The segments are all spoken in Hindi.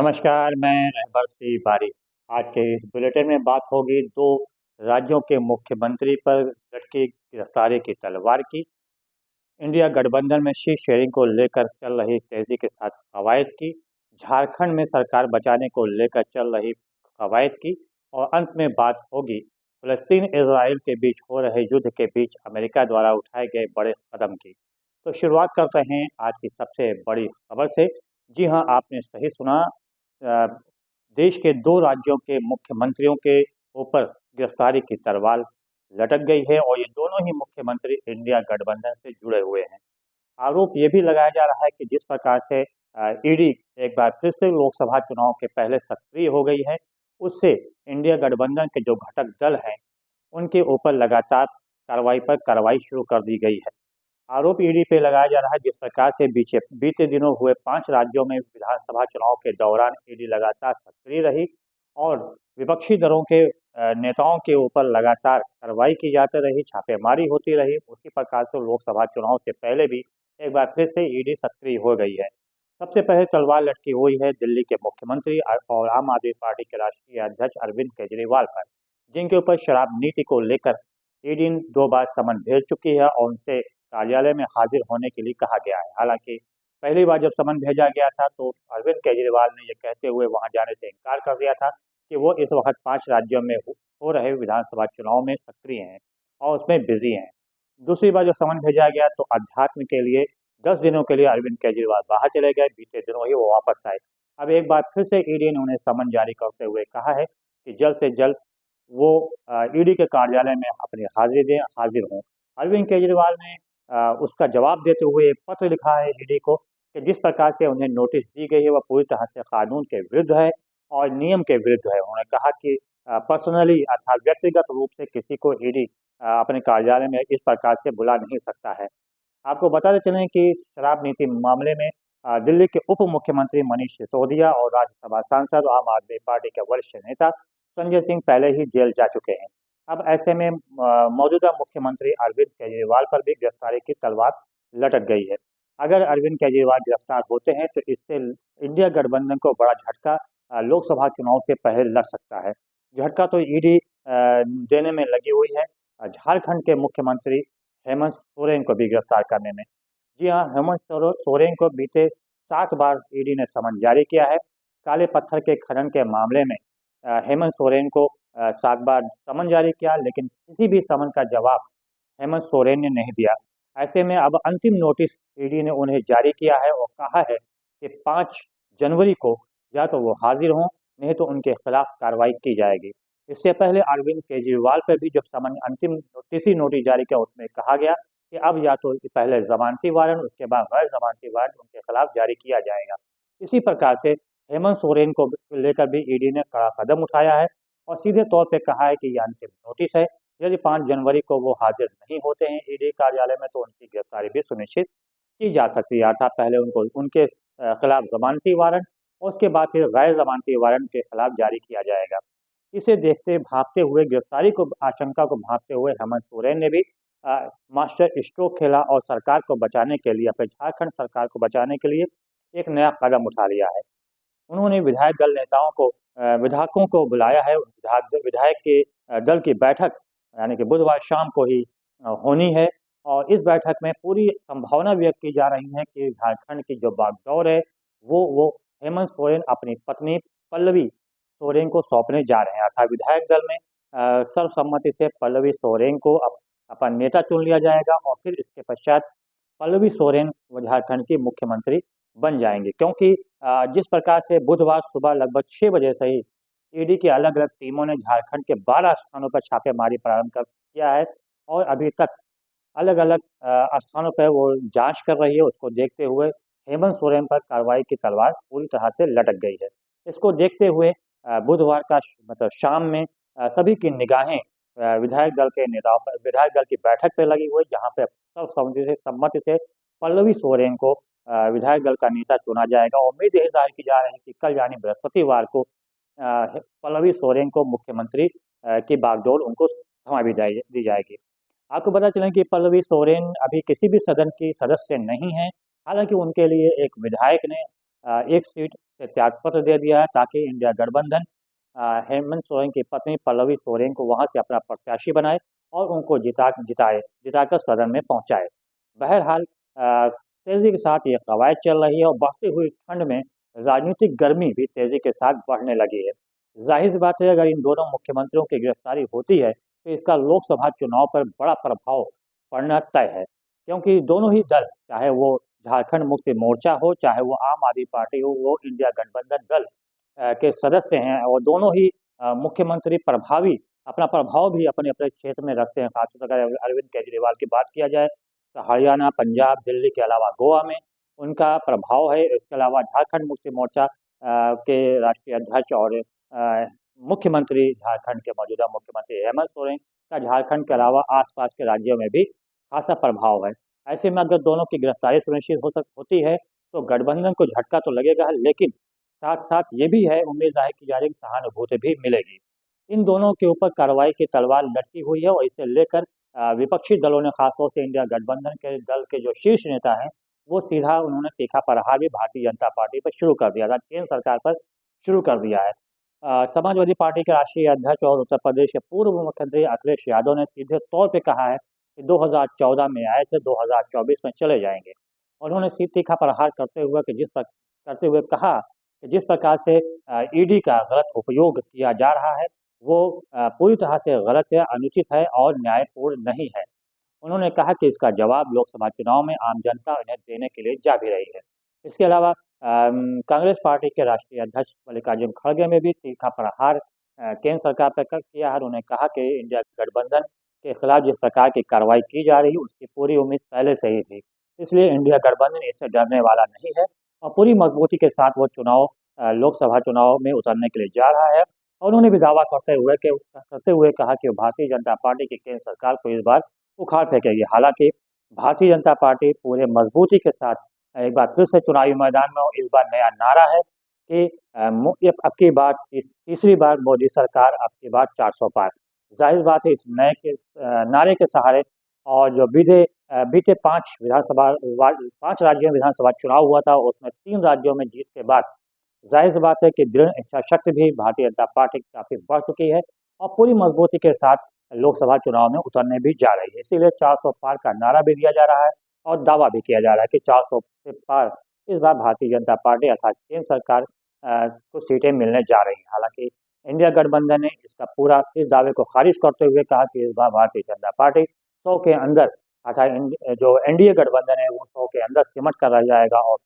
नमस्कार, मैं रहबर सिंह बारी। आज के इस बुलेटिन में बात होगी दो राज्यों के मुख्यमंत्री पर लटकी गिरफ्तारी की तलवार की। इंडिया गठबंधन में सीट शेयरिंग को लेकर चल रही तेजी के साथ कवायद की। झारखंड में सरकार बचाने को लेकर चल रही कवायद की। और अंत में बात होगी फ़लस्तीन इजराइल के बीच हो रहे युद्ध के बीच अमेरिका द्वारा उठाए गए बड़े कदम की। तो शुरुआत करते हैं आज की सबसे बड़ी खबर से। जी हाँ, आपने सही सुना। अ, देश के दो राज्यों के मुख्यमंत्रियों के ऊपर गिरफ्तारी की तलवार लटक गई है और ये दोनों ही मुख्यमंत्री इंडिया गठबंधन से जुड़े हुए हैं। आरोप ये भी लगाया जा रहा है कि जिस प्रकार से ईडी एक बार फिर से लोकसभा चुनाव के पहले सक्रिय हो गई है, उससे इंडिया गठबंधन के जो घटक दल हैं, उनके ऊपर लगातार कार्रवाई पर कार्रवाई शुरू कर दी गई है। आरोप ईडी पे लगाया जा रहा है जिस प्रकार से बीते दिनों हुए 5 राज्यों में विधानसभा चुनाव के दौरान ईडी लगातार सक्रिय रही और विपक्षी दलों के नेताओं के ऊपर लगातार कार्रवाई की जाती रही, छापेमारी होती रही। उसी प्रकार से लोकसभा चुनाव से पहले भी एक बार फिर से ईडी सक्रिय हो गई है। सबसे पहले तलवार लटकी हुई है दिल्ली के मुख्यमंत्री और आम आदमी पार्टी के राष्ट्रीय अध्यक्ष अरविंद केजरीवाल पर, जिनके ऊपर शराब नीति को लेकर ईडी ने 2 बार समन भेज चुकी है और उनसे कार्यालय में हाजिर होने के लिए कहा गया है। हालांकि पहली बार जब समन भेजा गया था तो अरविंद केजरीवाल ने ये कहते हुए वहां जाने से इनकार कर दिया था कि वो इस वक्त 5 राज्यों में हो रहे विधानसभा चुनाव में सक्रिय हैं और उसमें बिजी हैं। दूसरी बार जब समन भेजा गया तो अध्यात्म के लिए 10 दिनों के लिए अरविंद केजरीवाल बाहर चले गए। बीते दिनों ही वो वापस आए। अब एक बार फिर से ईडी ने उन्हें समन जारी करते हुए कहा है कि जल्द से जल्द वो ईडी के कार्यालय में अपनी हाजिरी दें, हाजिर हों। अरविंद केजरीवाल ने उसका जवाब देते हुए एक पत्र लिखा है ईडी को कि जिस प्रकार से उन्हें नोटिस दी गई है वह पूरी तरह से कानून के विरुद्ध है और नियम के विरुद्ध है। उन्होंने कहा कि पर्सनली अर्थात व्यक्तिगत रूप से किसी को ईडी अपने कार्यालय में इस प्रकार से बुला नहीं सकता है। आपको बताते चलें कि शराब नीति मामले में दिल्ली के उप मुख्यमंत्री मनीष सिसोदिया और राज्यसभा सांसद आम आदमी पार्टी के वरिष्ठ नेता संजय सिंह पहले ही जेल जा चुके हैं। अब ऐसे में मौजूदा मुख्यमंत्री अरविंद केजरीवाल पर भी गिरफ्तारी की तलवार लटक गई है। अगर अरविंद केजरीवाल गिरफ्तार होते हैं तो इससे इंडिया गठबंधन को बड़ा झटका लोकसभा चुनाव से पहले लग सकता है। झटका तो ईडी देने में लगी हुई है झारखंड के मुख्यमंत्री हेमंत सोरेन को भी गिरफ्तार करने में। जी हाँ, हेमंत सोरेन को बीते 7 बार ईडी ने समन जारी किया है। काले पत्थर के खनन के मामले में हेमंत सोरेन को 7 बार समन जारी किया, लेकिन किसी भी समन का जवाब हेमंत सोरेन ने नहीं दिया। ऐसे में अब अंतिम नोटिस ईडी ने उन्हें जारी किया है और कहा है कि 5 जनवरी को या तो वो हाजिर हों, नहीं तो उनके खिलाफ कार्रवाई की जाएगी। इससे पहले अरविंद केजरीवाल पर भी जब समन अंतिम तीसरी नोटिस जारी किया उसमें कहा गया कि अब या तो पहले जमानती वारंट उसके बाद गैर जमानती वारंट उनके खिलाफ जारी किया जाएगा। इसी प्रकार से हेमंत सोरेन को लेकर भी ईडी ने कड़ा कदम उठाया है और सीधे तौर पे कहा है कि यह अंतिम नोटिस है। यदि 5 जनवरी को वो हाजिर नहीं होते हैं ईडी कार्यालय में तो उनकी गिरफ्तारी भी सुनिश्चित की जा सकती है। अर्थात पहले उनको उनके खिलाफ जमानती वारंट और उसके बाद फिर गैर जमानती वारंट के खिलाफ जारी किया जाएगा। इसे देखते भागते हुए गिरफ्तारी को आशंका को भागते हुए हेमंत सोरेन ने भी मास्टर स्ट्रोक खेला और सरकार को बचाने के लिए अपने झारखंड सरकार को बचाने के लिए एक नया कदम उठा लिया है। उन्होंने विधायक दल नेताओं को विधायकों को बुलाया है। विधायक के दल की बैठक यानी कि बुधवार शाम को ही होनी है और इस बैठक में पूरी संभावना व्यक्त की जा रही है कि झारखंड की जो बागडोर है वो हेमंत सोरेन अपनी पत्नी पल्लवी सोरेन को सौंपने जा रहे हैं। अर्थात विधायक दल में सर्वसम्मति से पल्लवी सोरेन को अपना नेता चुन लिया जाएगा और फिर इसके पश्चात पल्लवी सोरेन झारखंड की मुख्यमंत्री बन जाएंगे। क्योंकि जिस प्रकार से बुधवार सुबह लगभग 6 बजे से ही ईडी की अलग-अलग टीमों ने झारखंड के 12 स्थानों पर छापेमारी प्रारंभ कर किया है और अभी तक अलग-अलग स्थानों पर वो जांच कर रही है। उसको देखते हुए हेमंत सोरेन पर कार्रवाई की तलवार पूरी तरह से लटक गई है। इसको देखते हुए बुधवार का मतलब शाम में सभी की निगाहें विधायक दल के नेताओं पर विधायक दल की बैठक पे लगी हुई जहाँ पे सर्वसम्मति से पल्लवी सोरेन को विधायक दल का नेता चुना जाएगा। उम्मीद यही जाहिर की जा रही है कि कल यानी बृहस्पतिवार को पल्लवी सोरेन को मुख्यमंत्री की बागडोर उनको थमा भी दी जाएगी। आपको पता चले कि पल्लवी सोरेन अभी किसी भी सदन की सदस्य नहीं है। हालांकि उनके लिए एक विधायक ने एक सीट से त्यागपत्र दे दिया है ताकि इंडिया गठबंधन हेमंत सोरेन की पत्नी पल्लवी सोरेन को वहां से अपना प्रत्याशी बनाए और उनको जिताकर सदन में पहुंचाए। बहरहाल तेजी के साथ ये कवायद चल रही है और बढ़ती हुई ठंड में राजनीतिक गर्मी भी तेजी के साथ बढ़ने लगी है। जाहिर सी बात है, अगर इन दोनों मुख्यमंत्रियों की गिरफ्तारी होती है तो इसका लोकसभा चुनाव पर बड़ा प्रभाव पड़ना तय है, क्योंकि दोनों ही दल, चाहे वो झारखंड मुक्ति मोर्चा हो, चाहे वो आम आदमी पार्टी हो, वो इंडिया गठबंधन दल के सदस्य हैं और दोनों ही मुख्यमंत्री प्रभावी अपना प्रभाव भी अपने अपने क्षेत्र में रखते हैं। खासतौर पर अगर अरविंद केजरीवाल की बात किया जाए तो हरियाणा, पंजाब, दिल्ली के अलावा गोवा में उनका प्रभाव है। इसके अलावा झारखंड मुक्ति मोर्चा के राष्ट्रीय अध्यक्ष और मुख्यमंत्री, झारखंड के मौजूदा मुख्यमंत्री हेमंत सोरेन का झारखंड के अलावा आसपास के राज्यों में भी खासा प्रभाव है। ऐसे में अगर दोनों की गिरफ्तारी सुनिश्चित होती है तो गठबंधन को झटका तो लगेगा, लेकिन साथ साथ ये भी है, उम्मीद जाहिर की जा रही है कि सहानुभूति भी मिलेगी। इन दोनों के ऊपर कार्रवाई की तलवार लटकी हुई है और इसे लेकर विपक्षी दलों ने, खासतौर से इंडिया गठबंधन के दल के जो शीर्ष नेता हैं, वो सीधा उन्होंने तीखा प्रहार भी भारतीय जनता पार्टी पर शुरू कर दिया था, केंद्र सरकार पर शुरू कर दिया है। समाजवादी पार्टी के राष्ट्रीय अध्यक्ष और उत्तर प्रदेश के पूर्व मुख्यमंत्री अखिलेश यादव ने सीधे तौर पे कहा है कि 2014 में आए थे, 2024 में चले जाएंगे। उन्होंने तीखा प्रहार करते हुए कहा कि जिस प्रकार से ईडी का गलत उपयोग किया जा रहा है वो पूरी तरह से गलत है, अनुचित है और न्यायपूर्ण नहीं है। उन्होंने कहा कि इसका जवाब लोकसभा चुनाव में आम जनता इन्हें देने के लिए जा भी रही है। इसके अलावा कांग्रेस पार्टी के राष्ट्रीय अध्यक्ष मल्लिकार्जुन खड़गे ने भी तीखा प्रहार केंद्र सरकार पर किया है। उन्होंने कहा कि इंडिया गठबंधन के खिलाफ जिस प्रकार की कार्रवाई की जा रही है उसकी पूरी उम्मीद पहले से ही थी, इसलिए इंडिया गठबंधन इससे डरने वाला नहीं है और पूरी मजबूती के साथ वो लोकसभा चुनाव में उतरने के लिए जा रहा है। और उन्होंने भी दावा करते हुए कहा कि भारतीय जनता पार्टी की केंद्र सरकार को इस बार उखाड़ फेंकेगी। हालांकि भारतीय जनता पार्टी पूरे मजबूती के साथ एक बार फिर से चुनावी मैदान में, इस बार नया नारा है कि अब की बार तीसरी बार मोदी सरकार, अब की बार 400 पार। जाहिर बात है, इस नए के नारे के सहारे और जो बीते 5 राज्यों में विधानसभा चुनाव हुआ था, उसमें 3 राज्यों में जीत के बाद जाहिर सी बात है कि दृढ़ इच्छा शक्ति भी भारतीय जनता पार्टी की काफी बढ़ चुकी है और पूरी मजबूती के साथ लोकसभा चुनाव में उतरने भी जा रही है। इसीलिए 400 पार का नारा भी दिया जा रहा है और दावा भी किया जा रहा है कि 400 से पार इस बार भारतीय जनता पार्टी अर्थात केंद्र सरकार को सीटें मिलने जा रही हैं। हालांकि इंडिया गठबंधन ने इस दावे को खारिज करते हुए कहा कि इस बार भारतीय जनता पार्टी 100 के अंदर, अर्थात जो एनडीए गठबंधन है वो 100 के अंदर सिमट कर रह जाएगा और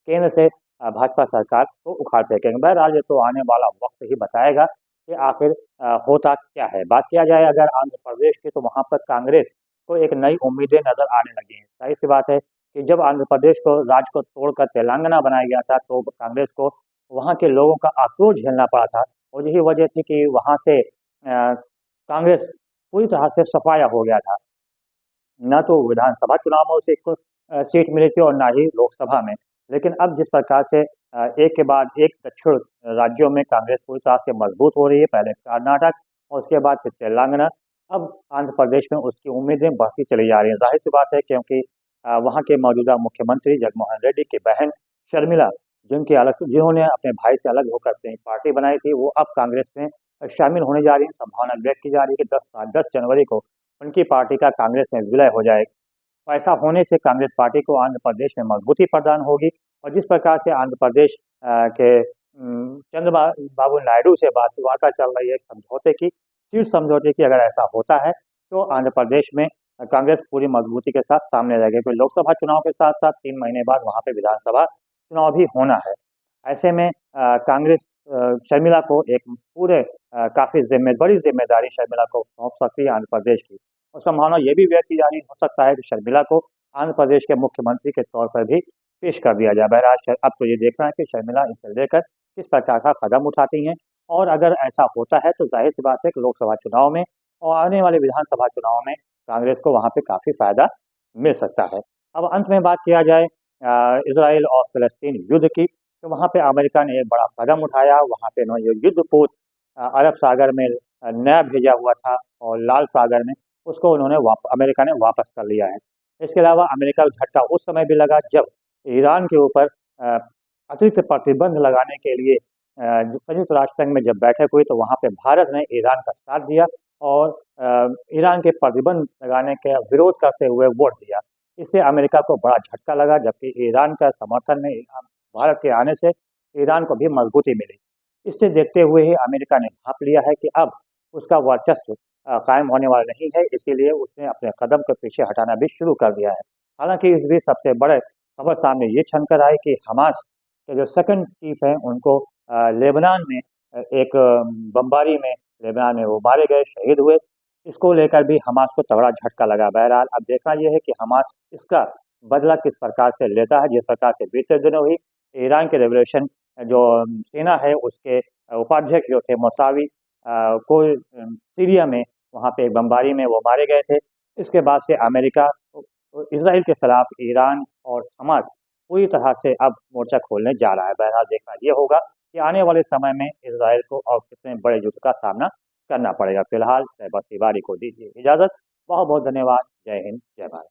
केंद्र से भाजपा सरकार को उखाड़ फेंकेंगे। बहरहाल ये तो आने वाला वक्त ही बताएगा कि आखिर होता क्या है। बात किया जाए अगर आंध्र प्रदेश की, तो वहाँ पर कांग्रेस को एक नई उम्मीदें नजर आने लगी हैं। जाहिर सी बात है कि जब आंध्र प्रदेश को राज्य को तोड़कर तेलंगाना बनाया गया था तो कांग्रेस को वहाँ के लोगों का आक्रोश झेलना पड़ा था और यही वजह थी कि वहाँ से कांग्रेस पूरी तरह से सफाया हो गया था। न तो विधानसभा चुनाव में उसे एक सीट मिली थी और ना ही लोकसभा में। लेकिन अब जिस प्रकार से एक के बाद एक दक्षिण राज्यों में कांग्रेस पूरी तरह से मजबूत हो रही है, पहले कर्नाटक और उसके बाद फिर तेलंगाना, अब आंध्र प्रदेश में उसकी उम्मीदें बढ़ती चली जा रही हैं। जाहिर सी बात है, क्योंकि वहाँ के मौजूदा मुख्यमंत्री जगनमोहन रेड्डी की बहन शर्मिला, जिन्होंने अपने भाई से अलग होकर अपनी पार्टी बनाई थी, वो अब कांग्रेस में शामिल होने जा रही है। संभावना व्यक्त की जा रही है कि 10 जनवरी को उनकी पार्टी का कांग्रेस में विलय हो जाएगा। तो ऐसा होने से कांग्रेस पार्टी को आंध्र प्रदेश में मजबूती प्रदान होगी और जिस प्रकार से आंध्र प्रदेश के चंद्रबाबू नायडू से वार्ता चल रही है सीट समझौते की, अगर ऐसा होता है तो आंध्र प्रदेश में कांग्रेस पूरी मजबूती के साथ सामने रहेगी। क्योंकि लोकसभा चुनाव के साथ साथ 3 महीने बाद वहाँ पे विधानसभा चुनाव भी होना है। ऐसे में कांग्रेस शर्मिला को एक काफी बड़ी जिम्मेदारी शर्मिला को सौंप सकती है आंध्र प्रदेश की। और संभावना ये भी व्यक्त की जा रही हो सकता है कि शर्मिला को आंध्र प्रदेश के मुख्यमंत्री के तौर पर भी पेश कर दिया जाए। बहरहाल अब तो ये देखना है कि शर्मिला इसे लेकर किस प्रकार का कदम उठाती हैं और अगर ऐसा होता है तो जाहिर सी बात है कि लोकसभा चुनाव में और आने वाले विधानसभा चुनाव में कांग्रेस को वहाँ पे काफी फायदा मिल सकता है। अब अंत में बात किया जाए इसराइल और फिलिस्तीन युद्ध की, तो वहाँ पे अमेरिका ने एक बड़ा कदम उठाया। वहाँ पे उन्होंने युद्धपोत अरब सागर में नया भेजा हुआ था और लाल सागर में उसको अमेरिका ने वापस कर लिया है। इसके अलावा अमेरिका को झटका उस समय भी लगा जब ईरान के ऊपर अतिरिक्त प्रतिबंध लगाने के लिए जो संयुक्त राष्ट्र संघ में जब बैठक हुई तो वहाँ पे भारत ने ईरान का साथ दिया और ईरान के प्रतिबंध लगाने का विरोध करते हुए वोट दिया। इससे अमेरिका को बड़ा झटका लगा, जबकि ईरान का समर्थन में भारत के आने से ईरान को भी मजबूती मिली। इससे देखते हुए ही अमेरिका ने भांप लिया है कि अब उसका वर्चस्व कायम होने वाला नहीं है, इसीलिए उसने अपने कदम को पीछे हटाना भी शुरू कर दिया है। हालांकि इस बीच सबसे बड़े खबर सामने ये छनकर आई कि हमास के जो सेकंड चीफ हैं उनको लेबनान में एक बमबारी में लेबनान में वो मारे गए, शहीद हुए। इसको लेकर भी हमास को तगड़ा झटका लगा। बहरहाल अब देखना यह है कि हमास इसका बदला किस प्रकार से लेता है। जिस प्रकार से बीते दिनों हुई ईरान के रेवोल्यूशन जो सेना है उसके उपाध्यक्ष जो थे मौसावी को सीरिया में वहाँ पे बमबारी में वो मारे गए थे। इसके बाद से अमेरिका इसराइल के खिलाफ ईरान और हमास पूरी तरह से अब मोर्चा खोलने जा रहा है। बहरहाल देखना ये होगा कि आने वाले समय में इसराइल को और कितने बड़े युद्ध का सामना करना पड़ेगा। फिलहाल शहबाज तिवारी को दीजिए इजाज़त। बहुत बहुत धन्यवाद। जय हिंद, जय भारत।